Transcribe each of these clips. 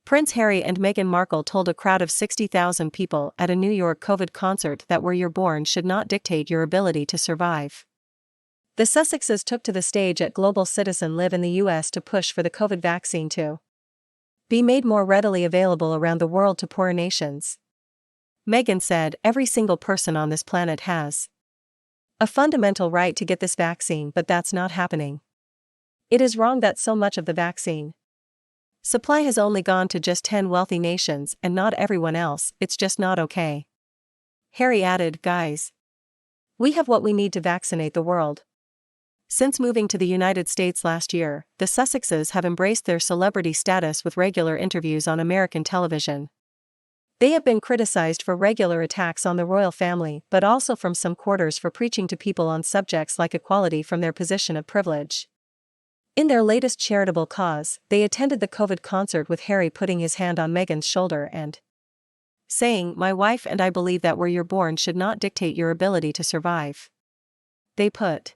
Prince Harry and Meghan Markle told a crowd of 60,000 people at a New York COVID concert that where you're born should not dictate your ability to survive. The Sussexes took to the stage at Global Citizen Live in the US to push for the COVID vaccine to be made more readily available around the world to poorer nations. Meghan said, "Every single person on this planet has a fundamental right to get this vaccine, but that's not happening. It is wrong that so much of the vaccine supply has only gone to just 10 wealthy nations and not everyone else. It's just not okay." Harry added, "Guys, we have what we need to vaccinate the world." Since moving to the United States last year, the Sussexes have embraced their celebrity status with regular interviews on American television. They have been criticized for regular attacks on the royal family, but also from some quarters for preaching to people on subjects like equality from their position of privilege. In their latest charitable cause, they attended the COVID concert with Harry putting his hand on Meghan's shoulder and saying, "My wife and I believe that where you're born should not dictate your ability to survive." They put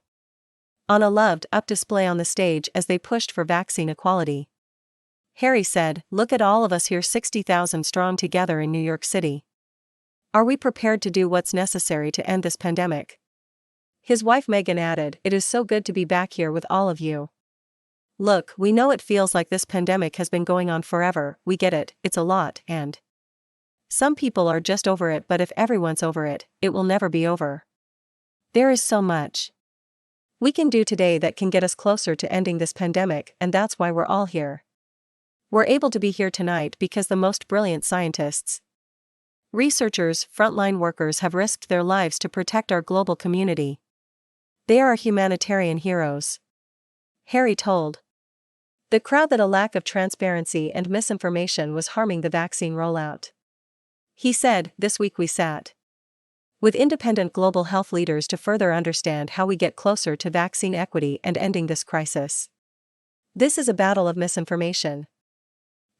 on a loved-up display on the stage as they pushed for vaccine equality. Harry said, "Look at all of us here, 60,000 strong together in New York City. Are we prepared to do what's necessary to end this pandemic?" His wife Meghan added, "It is so good to be back here with all of you. Look, we know it feels like this pandemic has been going on forever, we get it, it's a lot, and some people are just over it, but if everyone's over it, it will never be over. There is so much we can do today that can get us closer to ending this pandemic, and that's why we're all here. We're able to be here tonight because the most brilliant scientists, researchers, frontline workers have risked their lives to protect our global community. They are humanitarian heroes," Harry told the crowd that a lack of transparency and misinformation was harming the vaccine rollout. He said, "This week we sat with independent global health leaders to further understand how we get closer to vaccine equity and ending this crisis. This is a battle of misinformation,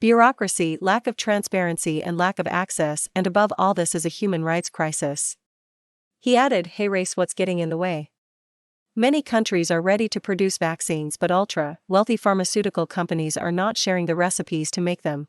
bureaucracy, lack of transparency and lack of access, and above all this is a human rights crisis." He added, "Hey race, what's getting in the way? Many countries are ready to produce vaccines, but ultra-wealthy pharmaceutical companies are not sharing the recipes to make them.